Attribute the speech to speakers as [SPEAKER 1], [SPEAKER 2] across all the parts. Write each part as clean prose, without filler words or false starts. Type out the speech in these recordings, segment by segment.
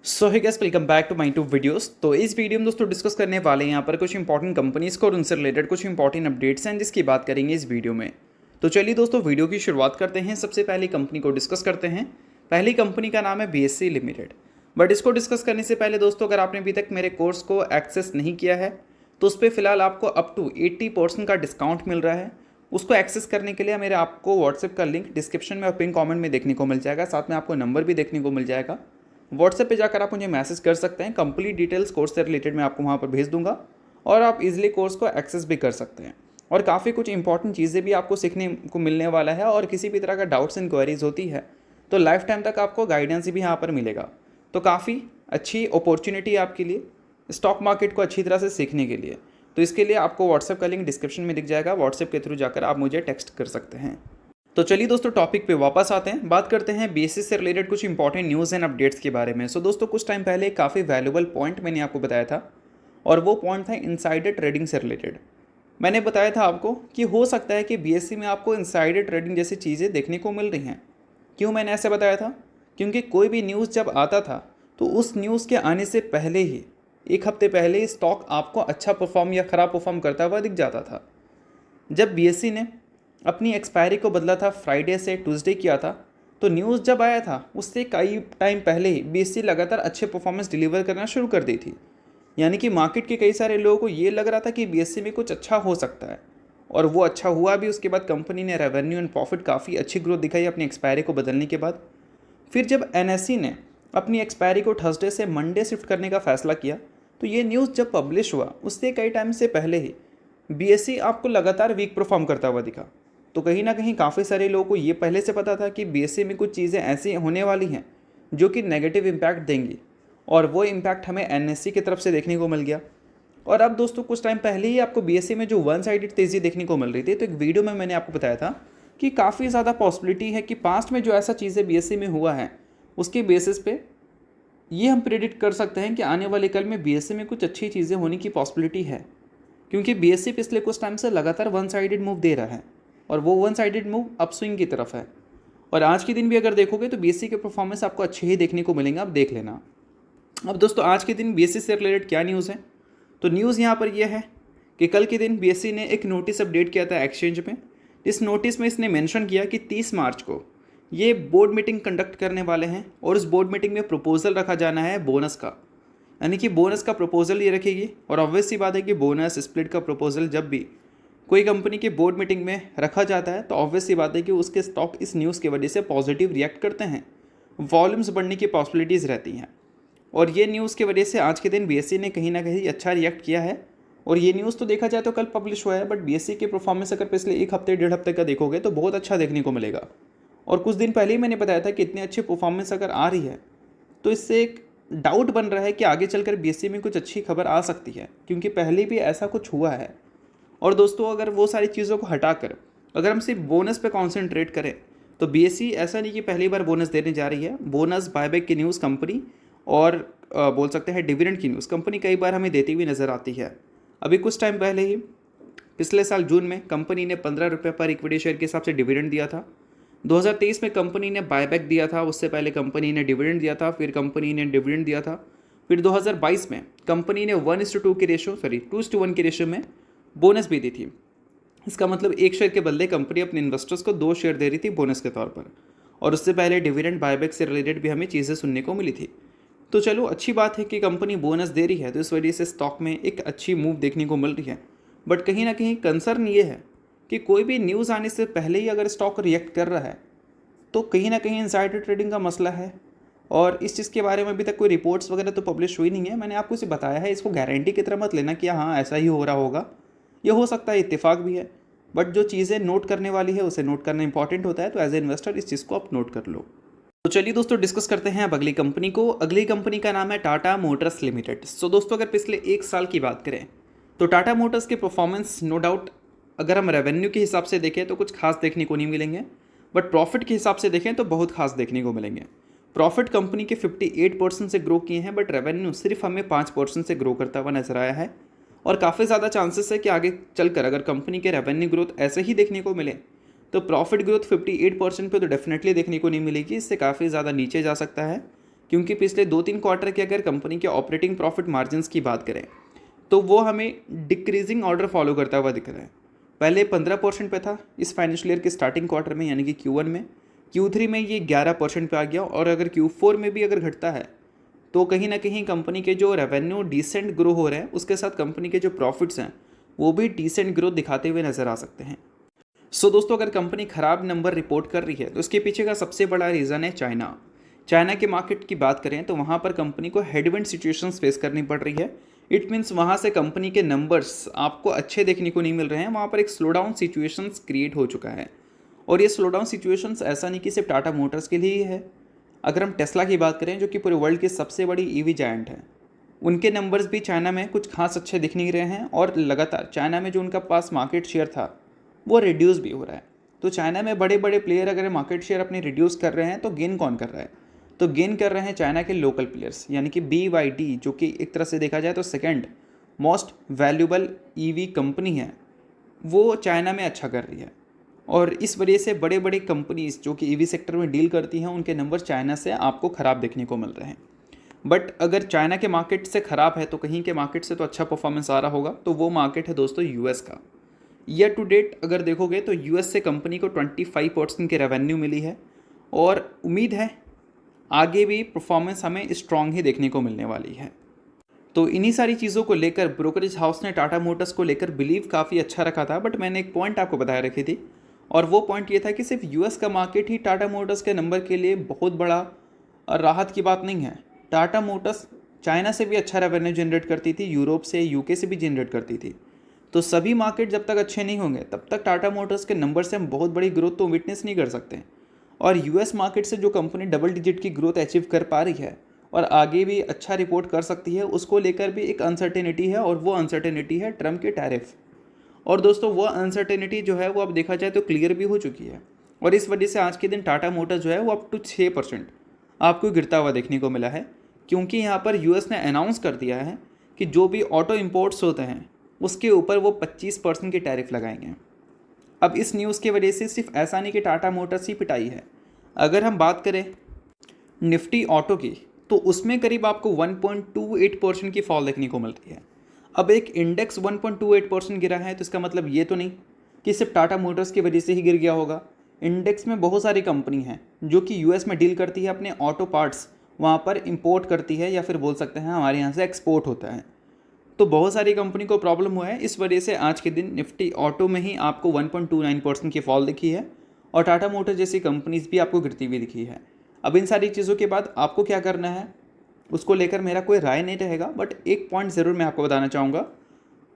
[SPEAKER 1] So hey guys, welcome back to my to videos. तो इस video में दोस्तों डिस्कस करने वाले हैं यहाँ पर कुछ इंपॉर्टेंट कंपनीज को और उनसे रिलेटेड कुछ इंपॉर्टेंट अपडेट्स हैं जिसकी बात करेंगे इस वीडियो में। तो चलिए दोस्तों वीडियो की शुरुआत करते हैं। सबसे पहली कंपनी को डिस्कस करते हैं। पहली कंपनी का नाम है बीएससी लिमिटेड। बट इसको डिस्कस करने से पहले दोस्तों, अगर आपने अभी तक मेरे कोर्स को एक्सेस नहीं किया है तो उस पर फिलहाल आपको अप टू 80% का डिस्काउंट मिल रहा है। उसको एक्सेस करने के लिए मेरे आपको व्हाट्सएप का लिंक डिस्क्रिप्शन में और पिन कमेंट में देखने को मिल जाएगा। साथ में आपको नंबर भी देखने को मिल जाएगा। व्हाट्सएप पे जाकर आप मुझे मैसेज कर सकते हैं। कंप्लीट डिटेल्स कोर्स से रिलेटेड मैं आपको वहाँ पर भेज दूंगा और आप इजीली कोर्स को एक्सेस भी कर सकते हैं। और काफ़ी कुछ इंपॉर्टेंट चीज़ें भी आपको सीखने को मिलने वाला है। और किसी भी तरह का डाउट्स इंक्वायरीज होती है तो लाइफ टाइम तक आपको गाइडेंस भी यहाँ पर मिलेगा। तो काफ़ी अच्छी अपॉर्चुनिटी है आपके लिए स्टॉक मार्केट को अच्छी तरह से सीखने के लिए। तो इसके लिए आपको व्हाट्सएप का लिंक डिस्क्रिप्शन में दिख जाएगा। व्हाट्सएप के थ्रू जाकर आप मुझे टेक्स्ट कर सकते हैं। तो चलिए दोस्तों टॉपिक पे वापस आते हैं। बात करते हैं बीएससी से रिलेटेड कुछ इंपॉर्टेंट न्यूज़ एंड अपडेट्स के बारे में। सो दोस्तों कुछ टाइम पहले काफ़ी वैल्यूबल पॉइंट मैंने आपको बताया था और वो पॉइंट था इनसाइडर ट्रेडिंग से रिलेटेड। मैंने बताया था आपको कि हो सकता है कि बीएससी में आपको इनसाइडर ट्रेडिंग जैसी चीज़ें देखने को मिल रही हैं। क्यों मैंने ऐसे बताया था? क्योंकि कोई भी न्यूज़ जब आता था तो उस न्यूज़ के आने से पहले ही एक हफ्ते पहले ही स्टॉक आपको अच्छा परफॉर्म या ख़राब परफॉर्म करता हुआ दिख जाता था। जब बीएससी ने अपनी एक्सपायरी को बदला था, फ्राइडे से ट्यूसडे किया था, तो न्यूज़ जब आया था उससे कई टाइम पहले ही बीएससी लगातार अच्छे परफॉर्मेंस डिलीवर करना शुरू कर दी थी। यानी कि मार्केट के कई सारे लोगों को ये लग रहा था कि बीएससी में कुछ अच्छा हो सकता है और वो अच्छा हुआ भी। उसके बाद कंपनी ने रेवेन्यू एंड प्रॉफिट काफ़ी अच्छी ग्रोथ दिखाई अपनी एक्सपायरी को बदलने के बाद। फिर जब एनएससी ने अपनी एक्सपायरी को थर्सडे से मंडे शिफ्ट करने का फैसला किया तो ये न्यूज़ जब पब्लिश हुआ उससे कई टाइम से पहले ही बीएससी आपको लगातार वीक परफॉर्म करता हुआ दिखा। तो कहीं ना कहीं काफ़ी सारे लोगों को ये पहले से पता था कि बीएससी में कुछ चीज़ें ऐसी होने वाली हैं जो कि नेगेटिव इम्पैक्ट देंगी और वो इम्पैक्ट हमें एनएससी की तरफ से देखने को मिल गया। और अब दोस्तों कुछ टाइम पहले ही आपको बीएससी में जो वन साइडेड तेज़ी देखने को मिल रही थी, तो एक वीडियो में मैंने आपको बताया था कि काफ़ी ज़्यादा पॉसिबिलिटी है कि पास्ट में जो ऐसा चीज़ें बीएससी में हुआ है उसके बेसिस पे ये हम प्रेडिक्ट कर सकते हैं कि आने वाले कल में बीएससी में कुछ अच्छी चीज़ें होने की पॉसिबिलिटी है। क्योंकि बीएससी पिछले कुछ टाइम से लगातार वन साइडेड मूव दे रहा है और वो वन साइडेड मूव अपस्विंग की तरफ है। और आज के दिन भी अगर देखोगे तो बीएससी के परफॉर्मेंस आपको अच्छे ही देखने को मिलेंगे, आप देख लेना। अब दोस्तों आज के दिन बीएससी से रिलेटेड क्या न्यूज़ है, तो न्यूज़ यहाँ पर यह है कि कल के दिन बीएससी ने एक नोटिस अपडेट किया था एक्सचेंज में। इस नोटिस में इसने मेंशन किया कि 30 मार्च को ये बोर्ड मीटिंग कंडक्ट करने वाले हैं और उस बोर्ड मीटिंग में प्रपोजल रखा जाना है बोनस का। यानी कि बोनस का प्रपोजल ये रखेगी। और ऑब्वियस सी बात है कि बोनस स्प्लिट का प्रपोजल जब भी कोई कंपनी के बोर्ड मीटिंग में रखा जाता है तो ऑब्वियस सी बात है कि उसके स्टॉक इस न्यूज़ की वजह से पॉजिटिव रिएक्ट करते हैं, वॉल्यूम्स बढ़ने की पॉसिबिलिटीज़ रहती हैं। और ये न्यूज़ की वजह से आज के दिन बीएससी ने कहीं ना कहीं अच्छा रिएक्ट किया है। और ये न्यूज़ तो देखा जाए तो कल पब्लिश हुआ है, बट बीएससी के परफॉर्मेंस अगर पिछले एक हफ्ते डेढ़ हफ्ते का देखोगे तो बहुत अच्छा देखने को मिलेगा। और कुछ दिन पहले ही मैंने बताया था कि इतनी अच्छी परफॉर्मेंस अगर आ रही है तो इससे एक डाउट बन रहा है कि आगे चलकर बीएससी में कुछ अच्छी खबर आ सकती है, क्योंकि पहले भी ऐसा कुछ हुआ है। और दोस्तों अगर वो सारी चीज़ों को हटाकर अगर हम सिर्फ बोनस पे कॉन्सेंट्रेट करें तो बीएससी ऐसा नहीं कि पहली बार बोनस देने जा रही है। बोनस, बायबैक की न्यूज़ कंपनी और बोल सकते हैं डिविडेंड की न्यूज़ कंपनी कई बार हमें देती हुई नज़र आती है। अभी कुछ टाइम पहले ही पिछले साल जून में कंपनी ने 15 रुपये पर इक्विटी शेयर के हिसाब से डिविडेंड दिया था। 2023 में कंपनी ने बायबैक दिया था, उससे पहले कंपनी ने डिविडेंड दिया था, फिर कंपनी ने डिविडेंड दिया था। फिर 2022 में कंपनी ने 1:2 की रेशो 2:1 की रेशो में बोनस भी दी थी। इसका मतलब एक शेयर के बदले कंपनी अपने इन्वेस्टर्स को 2 शेयर दे रही थी बोनस के तौर पर। और उससे पहले डिविडेंड बायबैक से रिलेटेड भी हमें चीज़ें सुनने को मिली थी। तो चलो अच्छी बात है कि कंपनी बोनस दे रही है, तो इस वजह से स्टॉक में एक अच्छी मूव देखने को मिल रही है। बट कहीं ना कहीं कंसर्न ये है कि कोई भी न्यूज़ आने से पहले ही अगर स्टॉक रिएक्ट कर रहा है तो कहीं ना कहीं इनसाइडर ट्रेडिंग का मसला है। और इस चीज़ के बारे में अभी तक कोई रिपोर्ट्स वगैरह तो पब्लिश हुई नहीं है। मैंने आपको इसे बताया है, इसको गारंटी की तरह मत लेना कि हाँ ऐसा ही हो रहा होगा। ये हो सकता है इत्तेफाक भी है, बट जो चीज़ें नोट करने वाली है उसे नोट करना इंपॉर्टेंट होता है। तो एज ए इन्वेस्टर इस चीज़ को आप नोट कर लो। तो चलिए दोस्तों डिस्कस करते हैं अब अगली कंपनी को। अगली कंपनी का नाम है टाटा मोटर्स लिमिटेड। सो दोस्तों अगर पिछले एक साल की बात करें तो टाटा मोटर्स के परफॉर्मेंस नो डाउट अगर हम रेवेन्यू के हिसाब से देखें तो कुछ खास देखने को नहीं मिलेंगे, बट प्रॉफिट के हिसाब से देखें तो बहुत खास देखने को मिलेंगे। प्रॉफिट कंपनी के 58% से ग्रो किए हैं, बट रेवेन्यू सिर्फ हमें 5% से ग्रो करता हुआ नजर आया है। और काफ़ी ज़्यादा चांसेस है कि आगे चलकर अगर कंपनी के रेवेन्यू ग्रोथ ऐसे ही देखने को मिले तो प्रॉफिट ग्रोथ 58% पे तो डेफिनेटली देखने को नहीं मिलेगी, इससे काफ़ी ज़्यादा नीचे जा सकता है। क्योंकि पिछले 2-3 क्वार्टर के अगर कंपनी के ऑपरेटिंग प्रॉफिट मार्जिन्स की बात करें तो वो हमें डिक्रीजिंग ऑर्डर फॉलो करता हुआ दिख रहा है। पहले 15% पे था इस फाइनेंशियल ईयर के स्टार्टिंग क्वार्टर में, यानी कि Q1 में। Q3 में ये 11% पे आ गया, और अगर Q4 में भी अगर घटता है तो कहीं ना कहीं कंपनी के जो रेवेन्यू डिसेंट ग्रो हो रहे हैं उसके साथ कंपनी के जो प्रॉफिट्स हैं वो भी डिसेंट ग्रोथ दिखाते हुए नज़र आ सकते हैं। सो दोस्तों, अगर कंपनी ख़राब नंबर रिपोर्ट कर रही है तो इसके पीछे का सबसे बड़ा रीज़न है चाइना के मार्केट की बात करें तो वहाँ पर कंपनी को हेडविंड सिचुएशंस फेस करनी पड़ रही है। इट मीन्स वहाँ से कंपनी के नंबर्स आपको अच्छे देखने को नहीं मिल रहे हैं, वहाँ पर एक स्लो डाउन सिचुएशंस क्रिएट हो चुका है। और ये स्लो डाउन सिचुएशंस ऐसा नहीं कि सिर्फ टाटा मोटर्स के लिए ही है। अगर हम टेस्ला की बात करें जो कि पूरे वर्ल्ड की सबसे बड़ी ईवी जायंट है, उनके नंबर्स भी चाइना में कुछ खास अच्छे दिख नहीं रहे हैं, और लगातार चाइना में जो उनका पास मार्केट शेयर था वो रिड्यूस भी हो रहा है। तो चाइना में बड़े बड़े प्लेयर अगर मार्केट शेयर अपनी रिड्यूस कर रहे हैं तो गेन कौन कर रहा है? तो गेन कर रहे हैं चाइना के लोकल प्लेयर्स, यानी कि BYD, जो कि एक तरह से देखा जाए तो second most valuable EV company है, वो चाइना में अच्छा कर रही है। और इस वजह से बड़े बड़े कंपनीज जो कि ईवी सेक्टर में डील करती हैं उनके नंबर चाइना से आपको ख़राब देखने को मिल रहे हैं। बट अगर चाइना के मार्केट से ख़राब है तो कहीं के मार्केट से तो अच्छा परफॉर्मेंस आ रहा होगा, तो वो मार्केट है दोस्तों US का। ईयर टू डेट अगर देखोगे तो US से कंपनी को 25% के रेवेन्यू मिली है, और उम्मीद है आगे भी परफॉर्मेंस हमें स्ट्रॉन्ग ही देखने को मिलने वाली है। तो इन्हीं सारी चीज़ों को लेकर ब्रोकरेज हाउस ने टाटा मोटर्स को लेकर बिलीव काफ़ी अच्छा रखा था। बट मैंने एक पॉइंट आपको बताया रखी थी, और वो पॉइंट ये था कि सिर्फ US का मार्केट ही टाटा मोटर्स के नंबर के लिए बहुत बड़ा राहत की बात नहीं है। टाटा मोटर्स चाइना से भी अच्छा रेवेन्यू जनरेट करती थी, यूरोप से, UK से भी जनरेट करती थी। तो सभी मार्केट जब तक अच्छे नहीं होंगे तब तक टाटा मोटर्स के नंबर से हम बहुत बड़ी ग्रोथ तो विटनेस नहीं कर सकते। और US मार्केट से जो कंपनी डबल डिजिट की ग्रोथ अचीव कर पा रही है और आगे भी अच्छा रिपोर्ट कर सकती है, उसको लेकर भी एक अनसर्टेनिटी है, और वो अनसर्टेनिटी है ट्रम्प के टैरिफ। और दोस्तों, वो अनसर्टेनिटी जो है वो अब देखा जाए तो क्लियर भी हो चुकी है, और इस वजह से आज के दिन टाटा मोटर्स जो है वो अप टू 6% आपको गिरता हुआ देखने को मिला है। क्योंकि यहाँ पर US ने अनाउंस कर दिया है कि जो भी ऑटो इम्पोर्ट्स होते हैं उसके ऊपर वो 25% की टैरिफ लगाएंगे। अब इस न्यूज़ की वजह से सिर्फ ऐसा नहीं कि टाटा मोटर्स ही पिटाई है। अगर हम बात करें निफ्टी ऑटो की तो उसमें करीब आपको 1.28% की फॉल देखने को मिल रही है। अब एक इंडेक्स 1.28% गिरा है तो इसका मतलब ये तो नहीं कि सिर्फ टाटा मोटर्स की वजह से ही गिर गया होगा। इंडेक्स में बहुत सारी कंपनी हैं जो कि US में डील करती है, अपने ऑटो पार्ट्स वहाँ पर इंपोर्ट करती है, या फिर बोल सकते हैं हमारे यहाँ से एक्सपोर्ट होता है। तो बहुत सारी कंपनी को प्रॉब्लम हुआ है, इस वजह से आज के दिन निफ्टी ऑटो में ही आपको 1.29% की फॉल दिखी है, और टाटा मोटर जैसी कंपनीज भी आपको गिरती हुई दिखी है। अब इन सारी चीज़ों के बाद आपको क्या करना है उसको लेकर मेरा कोई राय नहीं रहेगा, बट एक पॉइंट ज़रूर मैं आपको बताना चाहूँगा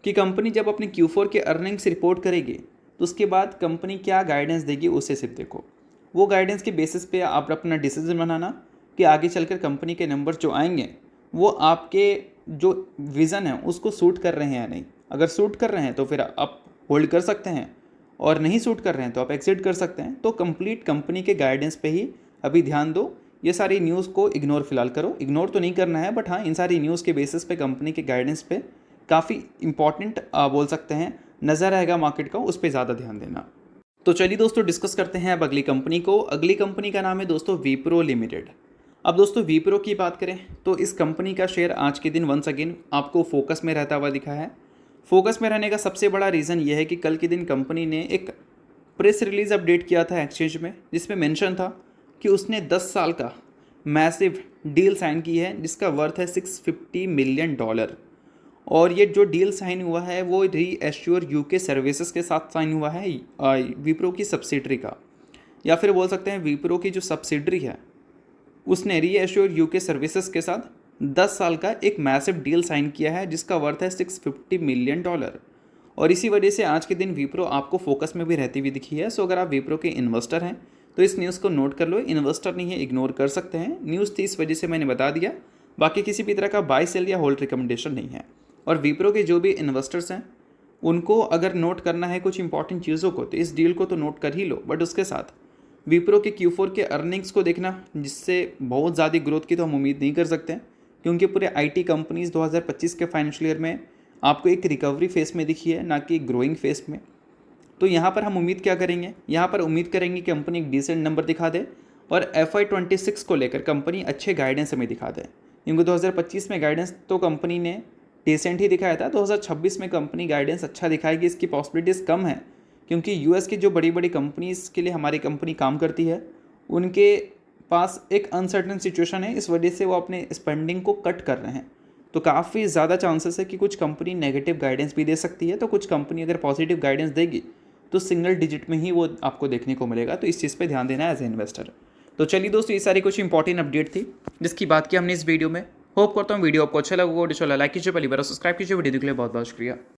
[SPEAKER 1] कि कंपनी जब अपनी Q4 के अर्निंग्स रिपोर्ट करेगी तो उसके बाद कंपनी क्या गाइडेंस देगी उसे सिर्फ देखो। वो गाइडेंस के बेसिस पे आप अपना डिसीजन बनाना कि आगे चलकर कंपनी के नंबर जो आएंगे वो आपके जो विज़न है उसको सूट कर रहे हैं या नहीं। अगर सूट कर रहे हैं तो फिर आप होल्ड कर सकते हैं, और नहीं सूट कर रहे हैं तो आप एग्जिट कर सकते हैं। तो कंप्लीट कंपनी के गाइडेंस पे ही अभी ध्यान दो। ये सारी न्यूज़ को इग्नोर फिलहाल करो, इग्नोर तो नहीं करना है, बट हाँ इन सारी न्यूज़ के बेसिस पे कंपनी के गाइडेंस पे काफ़ी इंपॉर्टेंट बोल सकते हैं नज़र आएगा मार्केट का, उस पर ज़्यादा ध्यान देना। तो चलिए दोस्तों डिस्कस करते हैं अब अगली कंपनी को। अगली कंपनी का नाम है दोस्तों विप्रो लिमिटेड। अब दोस्तों विप्रो की बात करें तो इस कंपनी का शेयर आज के दिन वंस अगेन आपको फोकस में रहता हुआ दिखा है। फोकस में रहने का सबसे बड़ा रीज़न यह है कि कल के दिन कंपनी ने एक प्रेस रिलीज़ अपडेट किया था एक्सचेंज में, जिसमें मेंशन था कि उसने 10 साल का मैसिव डील साइन की है जिसका वर्थ है $650 मिलियन। और ये जो डील साइन हुआ है वो रीएश्योर UK सर्विसेज के साथ साइन हुआ है, विप्रो की सब्सिडरी का, या फिर बोल सकते हैं विप्रो की जो सब्सिडरी है उसने रीएश्योर UK सर्विसेज के साथ 10 साल का एक मैसिव डील साइन किया है जिसका वर्थ है $650 मिलियन। और इसी वजह से आज के दिन विप्रो आपको फोकस में भी रहती हुई दिखी है। सो अगर आप विप्रो के इन्वेस्टर हैं तो इस न्यूज़ को नोट कर लो। इन्वेस्टर नहीं है, इग्नोर कर सकते हैं, न्यूज़ थी इस वजह से मैंने बता दिया। बाकी किसी भी तरह का बाय सेल या होल्ड रिकमेंडेशन नहीं है। और विप्रो के जो भी इन्वेस्टर्स हैं उनको अगर नोट करना है कुछ इंपॉर्टेंट चीज़ों को तो इस डील को तो नोट कर ही लो, बट उसके साथ विप्रो के Q4 के अर्निंग्स को देखना, जिससे बहुत ज़्यादा ग्रोथ की तो हम उम्मीद नहीं कर सकते हैं, क्योंकि पूरे IT कंपनीज 2025 के फाइनेंशियल ईयर में आपको एक रिकवरी फेस में दिखी है, ना कि ग्रोइंग फेस में। तो यहाँ पर हम उम्मीद क्या करेंगे, यहाँ पर उम्मीद करेंगे कि कंपनी एक डिसेंट नंबर दिखा दे और FY26 को लेकर कंपनी अच्छे गाइडेंस हमें दिखा दें, क्योंकि 2025 में गाइडेंस तो कंपनी ने डिसेंट ही दिखाया था। 2026 में कंपनी गाइडेंस अच्छा दिखाएगी, इसकी पॉसिबिलिटीज़ कम है, क्योंकि यूएस की जो बड़ी बड़ी कंपनीज़ के लिए हमारी कंपनी काम करती है उनके पास एक अनसर्टन सिचुएशन है, इस वजह से वो अपने स्पेंडिंग को कट कर रहे हैं। तो काफ़ी ज़्यादा चांसेस है कि कुछ कंपनी नेगेटिव गाइडेंस भी दे सकती है, तो कुछ कंपनी अगर पॉजिटिव गाइडेंस देगी तो सिंगल डिजिट में ही वो आपको देखने को मिलेगा। तो इस चीज़ पे ध्यान देना है एज ए इन्वेस्टर। तो चलिए दोस्तों, ये सारी कुछ इंपॉर्टेंट अपडेट थी जिसकी बात की हमने इस वीडियो में। होप करता हूँ वीडियो आपको अच्छा लगा, वीडियो लाइक कीजिए, पहली बार सब्सक्राइब कीजिए। वीडियो के लिए बहुत बहुत शुक्रिया।